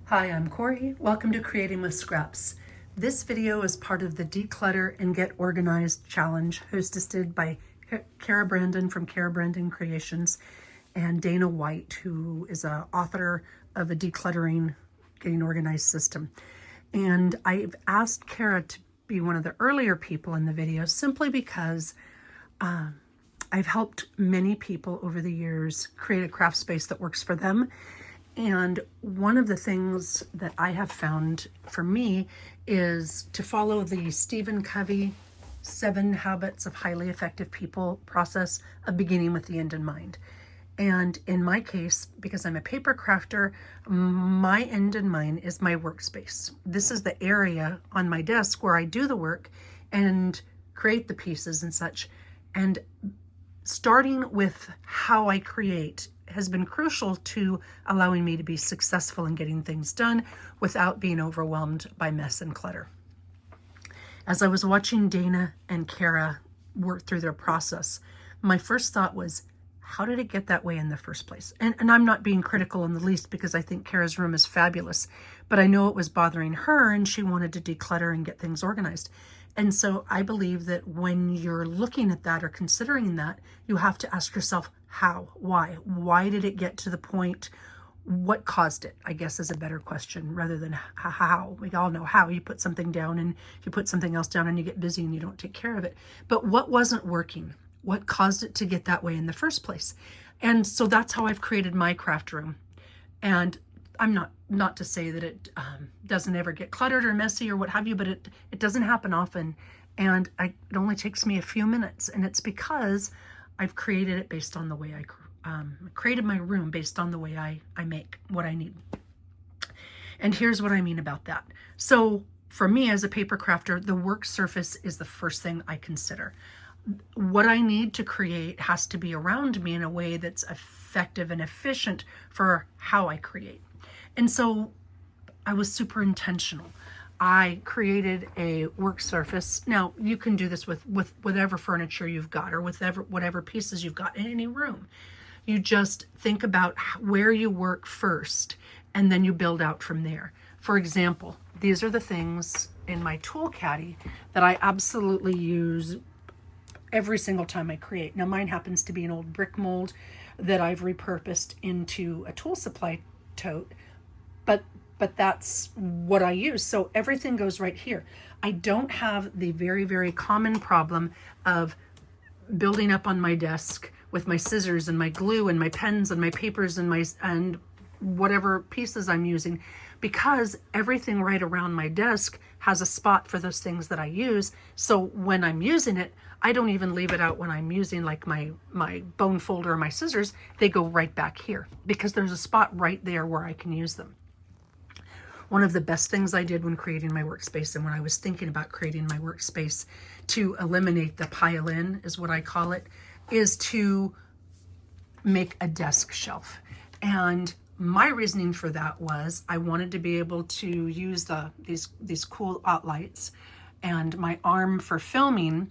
Hi, I'm Corey. Welcome to Creating with Scraps. This video is part of the Declutter and Get Organized challenge hosted by Kara Brandon from Kara Brandon Creations and Dana White, who is an author of a decluttering, getting organized system. And I've asked Kara to be one of the earlier people in the video simply because I've helped many people over the years create a craft space that works for them. And one of the things that I have found for me is to follow the Stephen Covey 7 Habits of Highly Effective People process of beginning with the end in mind. And in my case, because I'm a paper crafter, my end in mind is my workspace. This is the area on my desk where I do the work and create the pieces and such. And starting with how I create has been crucial to allowing me to be successful in getting things done without being overwhelmed by mess and clutter. As I was watching Dana and Kara work through their process, my first thought was, how did it get that way in the first place? And I'm not being critical in the least because I think Kara's room is fabulous, but I know it was bothering her and she wanted to declutter and get things organized. And so I believe that when you're looking at that or considering that, you have to ask yourself, how, why? Why did it get to the point? What caused it, I guess, is a better question rather than how. We all know how. You put something down and you put something else down and you get busy and you don't take care of it. But what wasn't working? What caused it to get that way in the first place? And so that's how I've created my craft room. And I'm not to say that it doesn't ever get cluttered or messy or what have you, but it doesn't happen often. And it only takes me a few minutes. And it's because I've created it based on the way I created my room based on the way I make what I need. And here's what I mean about that. So for me as a paper crafter, the work surface is the first thing I consider. What I need to create has to be around me in a way that's effective and efficient for how I create. And so I was super intentional. I created a work surface. Now you can do this with whatever furniture you've got or with whatever pieces you've got in any room. You just think about where you work first and then you build out from there. For example, these are the things in my tool caddy that I absolutely use every single time I create. Now mine happens to be an old brick mold that I've repurposed into a tool supply tote, but that's what I use. So everything goes right here. I don't have the very, very common problem of building up on my desk with my scissors and my glue and my pens and my papers and whatever pieces I'm using, because everything right around my desk has a spot for those things that I use. So when I'm using it, I don't even leave it out when I'm using like my bone folder or my scissors. They go right back here because there's a spot right there where I can use them. One of the best things I did when creating my workspace and when I was thinking about creating my workspace to eliminate the pile in, is what I call it, is to make a desk shelf. And my reasoning for that was I wanted to be able to use these cool lights and my arm for filming,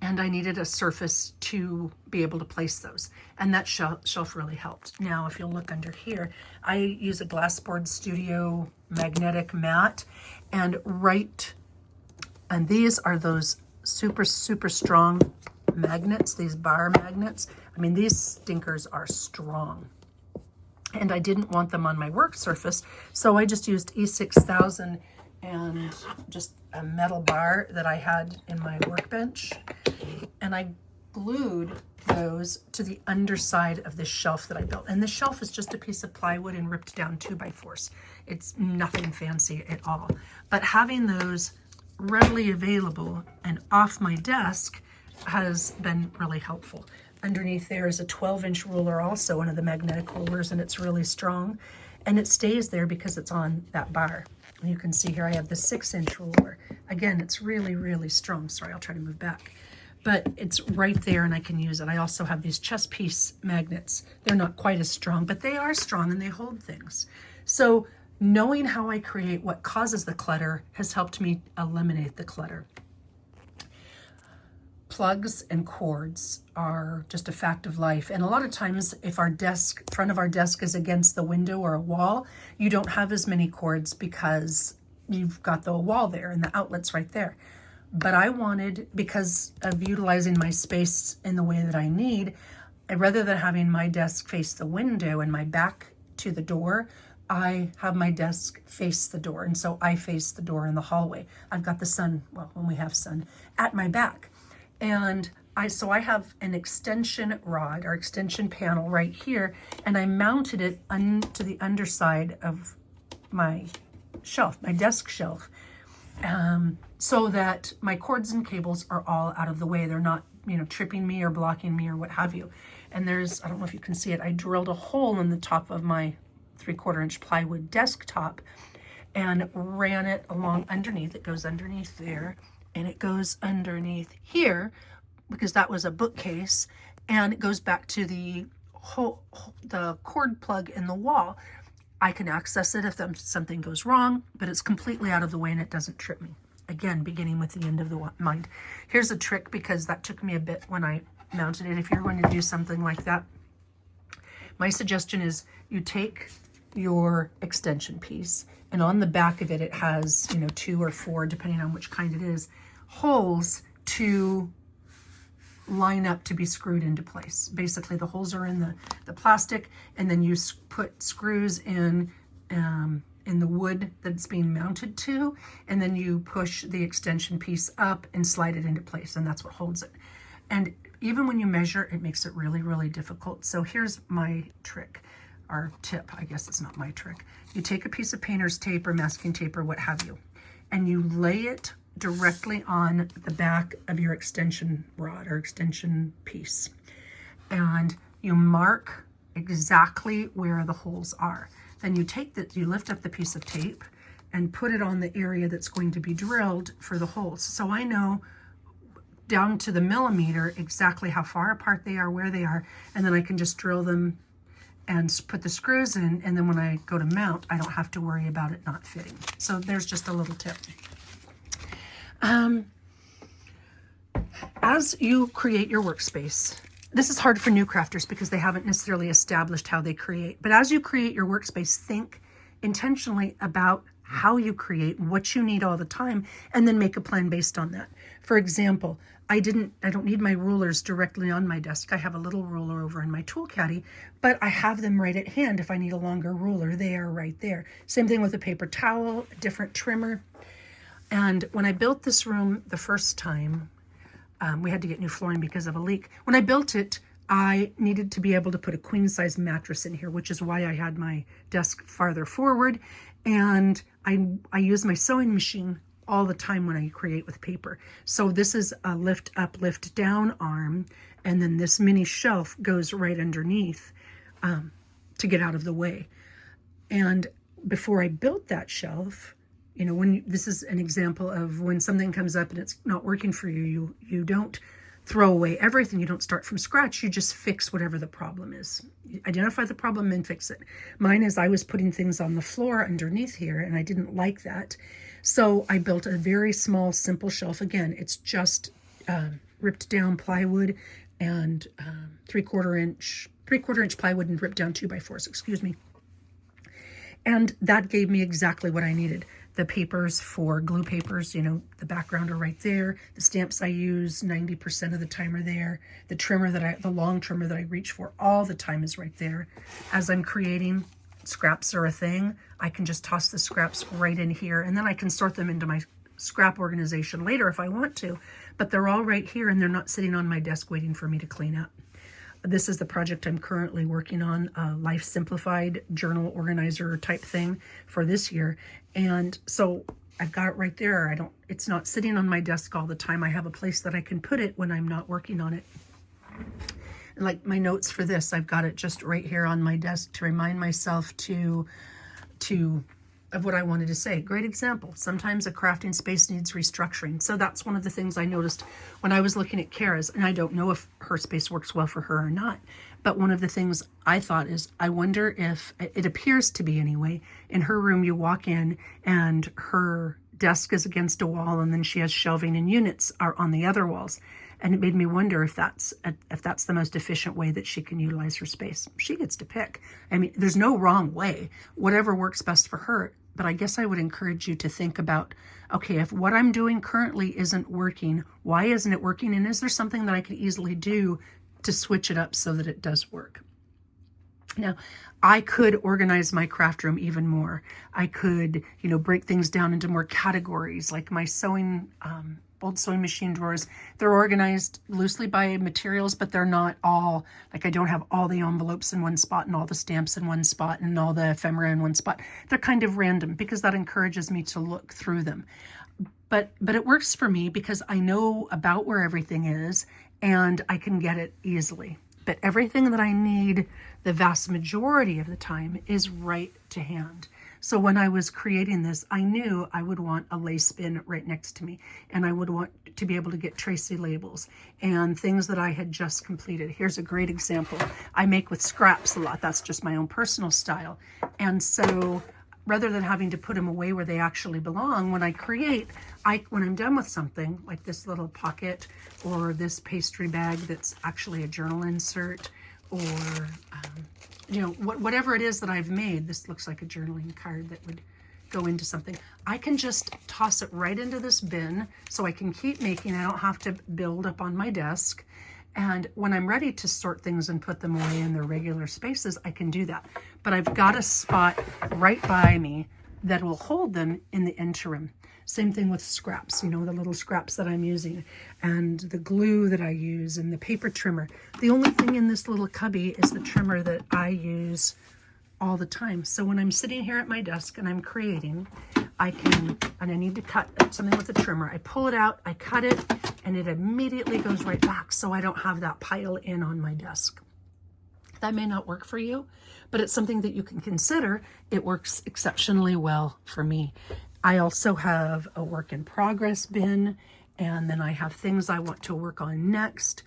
and I needed a surface to be able to place those. And that shelf really helped. Now, if you'll look under here, I use a Glassboard Studio magnetic mat, and these are those super, super strong magnets, these bar magnets. I mean, these stinkers are strong. And I didn't want them on my work surface, so I just used E6000 and just a metal bar that I had in my workbench, and I glued those to the underside of this shelf that I built. And the shelf is just a piece of plywood and ripped down 2x4s. It's nothing fancy at all. But having those readily available and off my desk has been really helpful. Underneath there is a 12-inch ruler, also one of the magnetic rulers, and it's really strong. And it stays there because it's on that bar. And you can see here I have the 6-inch ruler. Again, it's really, really strong. Sorry, I'll try to move back. But it's right there and I can use it. I also have these chess piece magnets. They're not quite as strong, but they are strong and they hold things. So knowing how I create what causes the clutter has helped me eliminate the clutter. plugs and cords are just a fact of life. And a lot of times if our front of our desk is against the window or a wall, you don't have as many cords because you've got the wall there and the outlets right there. But I wanted, because of utilizing my space in the way that I need, rather than having my desk face the window and my back to the door, I have my desk face the door. And so I face the door in the hallway. I've got the sun, well, when we have sun, at my back. And so I have an extension rod or extension panel right here, and I mounted it to the underside of my shelf, my desk shelf, so that my cords and cables are all out of the way. They're not, tripping me or blocking me or what have you. And I don't know if you can see it, I drilled a hole in the top of my 3/4 inch plywood desktop and ran it along underneath. It goes underneath there, and it goes underneath here because that was a bookcase, and it goes back to the cord plug in the wall. I can access it if something goes wrong, but it's completely out of the way and it doesn't trip me. Again, beginning with the end of the mind. Here's a trick, because that took me a bit when I mounted it. If you're going to do something like that, my suggestion is you take your extension piece, and on the back of it, it has, 2 or 4, depending on which kind it is, holes to line up to be screwed into place. Basically, the holes are in the plastic, and then you put screws in the wood that it's being mounted to, and then you push the extension piece up and slide it into place, and that's what holds it. And even when you measure, it makes it really, really difficult. So here's my trick. Our tip, I guess it's not my trick. You take a piece of painter's tape or masking tape or what have you, and you lay it directly on the back of your extension rod or extension piece. And you mark exactly where the holes are. Then you lift up the piece of tape and put it on the area that's going to be drilled for the holes. So I know down to the millimeter exactly how far apart they are, where they are, and then I can just drill them and put the screws in, and then when I go to mount, I don't have to worry about it not fitting. So there's just a little tip. As you create your workspace, this is hard for new crafters because they haven't necessarily established how they create. But as you create your workspace, think intentionally about how you create, what you need all the time, and then make a plan based on that. For example, I don't need my rulers directly on my desk. I have a little ruler over in my tool caddy, but I have them right at hand if I need a longer ruler. They are right there. Same thing with a paper towel, a different trimmer. And when I built this room the first time, we had to get new flooring because of a leak. When I built it, I needed to be able to put a queen size mattress in here, which is why I had my desk farther forward. And I use my sewing machine all the time when I create with paper. So this is a lift up, lift down arm. And then this mini shelf goes right underneath to get out of the way. And before I built that shelf, this is an example of when something comes up and it's not working for you, you don't throw away everything. You don't start from scratch. You just fix whatever the problem is. You identify the problem and fix it. Mine is I was putting things on the floor underneath here and I didn't like that. So I built a very small, simple shelf. Again, it's just ripped down plywood and 3/4 inch plywood and ripped down 2x4s, excuse me. And that gave me exactly what I needed. The papers for glue papers, the background are right there. The stamps I use 90% of the time are there. The the long trimmer that I reach for all the time is right there. As I'm creating, scraps are a thing. I can just toss the scraps right in here, and then I can sort them into my scrap organization later if I want to. But they're all right here, and they're not sitting on my desk waiting for me to clean up. This is the project I'm currently working on, a Life Simplified journal organizer type thing for this year. And so I've got it right there. It's not sitting on my desk all the time. I have a place that I can put it when I'm not working on it. And like my notes for this, I've got it just right here on my desk to remind myself of what I wanted to say. Great example. Sometimes a crafting space needs restructuring. So that's one of the things I noticed when I was looking at Kara's, and I don't know if her space works well for her or not. But one of the things I thought is, I wonder if, it appears to be anyway, in her room you walk in and her desk is against a wall and then she has shelving and units are on the other walls. And it made me wonder if that's the most efficient way that she can utilize her space. She gets to pick. I mean, there's no wrong way, whatever works best for her. But I guess I would encourage you to think about, okay, if what I'm doing currently isn't working, why isn't it working? And is there something that I could easily do to switch it up so that it does work? Now, I could organize my craft room even more. I could, break things down into more categories, like my sewing, old sewing machine drawers. They're organized loosely by materials, but they're not all, like I don't have all the envelopes in one spot and all the stamps in one spot and all the ephemera in one spot. They're kind of random because that encourages me to look through them. But it works for me because I know about where everything is and I can get it easily. But everything that I need, the vast majority of the time, is right to hand. So when I was creating this, I knew I would want a lace bin right next to me, and I would want to be able to get Tracy labels and things that I had just completed. Here's a great example. I make with scraps a lot. That's just my own personal style. And so rather than having to put them away where they actually belong, when I create, when I'm done with something, like this little pocket or this pastry bag that's actually a journal insert, or whatever it is that I've made, this looks like a journaling card that would go into something. I can just toss it right into this bin so I can keep making. I don't have to build up on my desk. And when I'm ready to sort things and put them away in their regular spaces, I can do that. But I've got a spot right by me that will hold them in the interim. Same thing with scraps, the little scraps that I'm using, and the glue that I use, and the paper trimmer. The only thing in this little cubby is the trimmer that I use all the time. So when I'm sitting here at my desk and I'm creating, I need to cut something with a trimmer. I pull it out, I cut it, and it immediately goes right back, so I don't have that pile in on my desk. That may not work for you, but it's something that you can consider. It works exceptionally well for me. I also have a work in progress bin, and then I have things I want to work on next.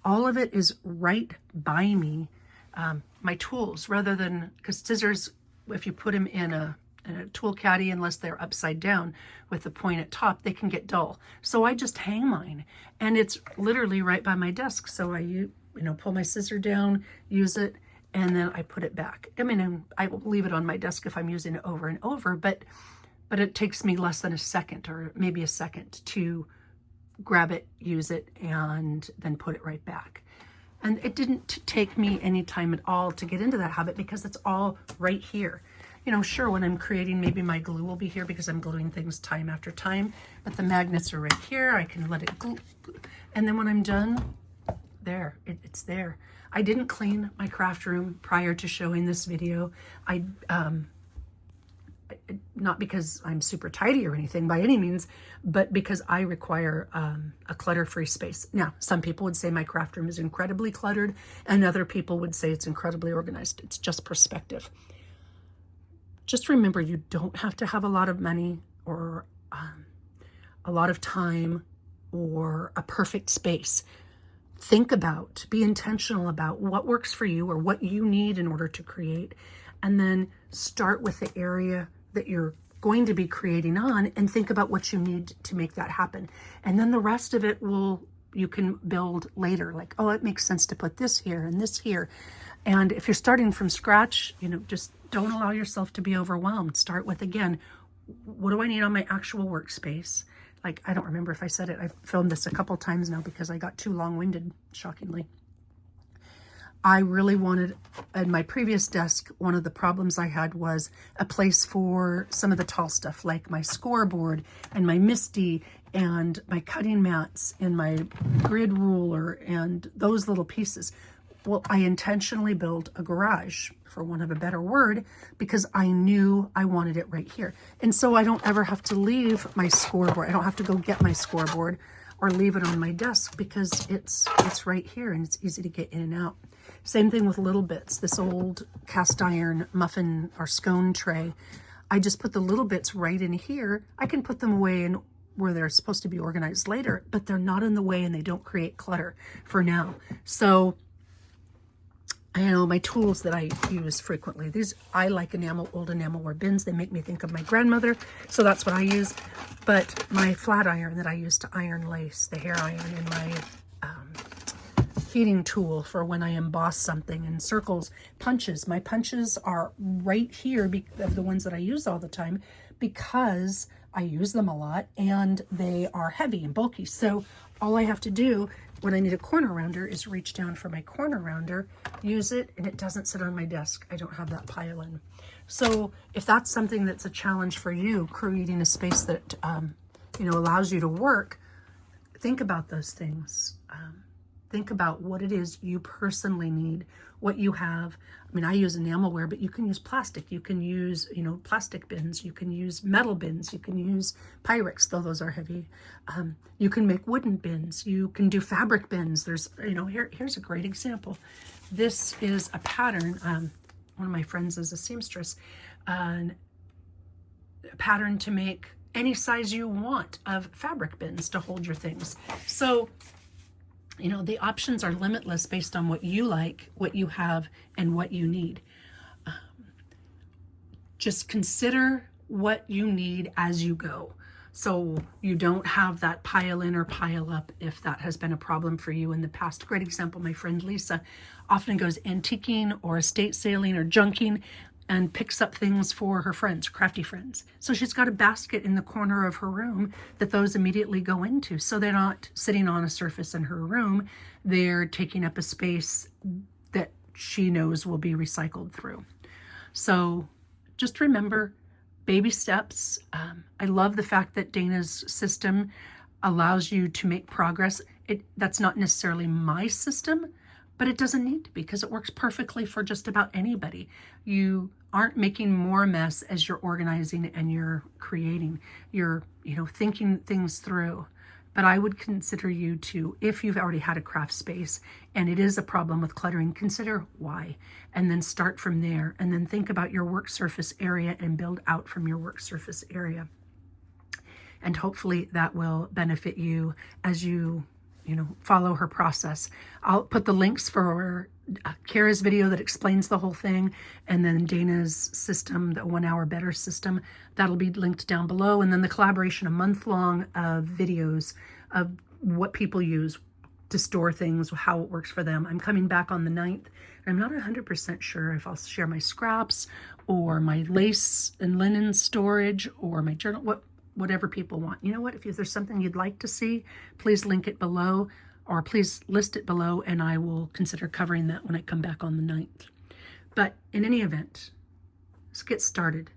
All of it is right by me. My tools, rather than, because scissors, if you put them in a tool caddy, unless they're upside down with the point at top, they can get dull. So I just hang mine, and it's literally right by my desk. So I, pull my scissor down, use it, and then I put it back. I mean, I will leave it on my desk if I'm using it over and over, but it takes me less than a second, or maybe a second, to grab it, use it, and then put it right back. And it didn't take me any time at all to get into that habit because it's all right here. Sure, when I'm creating, maybe my glue will be here because I'm gluing things time after time, but the magnets are right here. I can let it glue. And then when I'm done, there, it's there. I didn't clean my craft room prior to showing this video. Not because I'm super tidy or anything by any means, but because I require a clutter-free space. Now, some people would say my craft room is incredibly cluttered, and other people would say it's incredibly organized. It's just perspective. Just remember, you don't have to have a lot of money or a lot of time or a perfect space. Be intentional about what works for you or what you need in order to create, and then start with the area that you're going to be creating on and think about what you need to make that happen. And then the rest of it you can build later, like, oh, it makes sense to put this here and this here. And if you're starting from scratch, just don't allow yourself to be overwhelmed. Start with, again, what do I need on my actual workspace? Like, I don't remember if I said it. I've filmed this a couple times now because I got too long-winded, shockingly. I really wanted, in my previous desk, one of the problems I had was a place for some of the tall stuff, like my scoreboard and my MISTI and my cutting mats and my grid ruler and those little pieces. Well, I intentionally built a garage, for want of a better word, because I knew I wanted it right here. And so I don't ever have to leave my scoreboard. I don't have to go get my scoreboard or leave it on my desk because it's right here and it's easy to get in and out. Same thing with little bits. This old cast iron muffin or scone tray, I just put the little bits right in here. I can put them away in where they're supposed to be organized later, but they're not in the way and they don't create clutter for now. So I know my tools that I use frequently. These, I like old enamelware bins. They make me think of my grandmother, so that's what I use. But my flat iron that I use to iron lace, the hair iron, and my heating tool for when I emboss something, and circles, punches. My punches are right here, of the ones that I use all the time, because I use them a lot and they are heavy and bulky. So all I have to do when I need a corner rounder is reach down for my corner rounder, use it, and it doesn't sit on my desk. I don't have that pile in. So if that's something that's a challenge for you, creating a space that allows you to work, think about those things. Think about what it is you personally need, what you have. I mean, I use enamelware, but you can use plastic. You can use, plastic bins. You can use metal bins. You can use Pyrex, though those are heavy. You can make wooden bins. You can do fabric bins. There's, here's a great example. This is a pattern. One of my friends is a seamstress. A pattern to make any size you want of fabric bins to hold your things. So, the options are limitless based on what you like, what you have, and what you need. Just consider what you need as you go, so you don't have that pile in or pile up if that has been a problem for you in the past. Great example, my friend Lisa often goes antiquing or estate sailing or junking and picks up things for her friends, crafty friends. So she's got a basket in the corner of her room that those immediately go into. So they're not sitting on a surface in her room. They're taking up a space that she knows will be recycled through. So just remember, baby steps. I love the fact that Dana's system allows you to make progress. That's not necessarily my system, but it doesn't need to be, because it works perfectly for just about anybody. You aren't making more mess as you're organizing and you're creating. You're, thinking things through. But I would consider you to, if you've already had a craft space and it is a problem with cluttering, consider why, and then start from there, and then think about your work surface area and build out from your work surface area. And hopefully that will benefit you as you follow her process. I'll put the links for Kara's video that explains the whole thing, and then Dana's system, the 1 Hour Better system, that'll be linked down below. And then the collaboration, a month-long of videos of what people use to store things, how it works for them. I'm coming back on the 9th. I'm not 100% sure if I'll share my scraps or my lace and linen storage or my journal, whatever people want. You know what? If there's something you'd like to see, please link it below, or please list it below, and I will consider covering that when I come back on the 9th. But in any event, let's get started.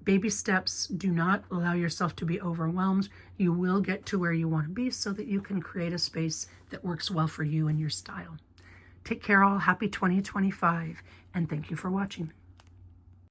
Baby steps. Do not allow yourself to be overwhelmed. You will get to where you want to be so that you can create a space that works well for you and your style. Take care all. Happy 2025, and thank you for watching.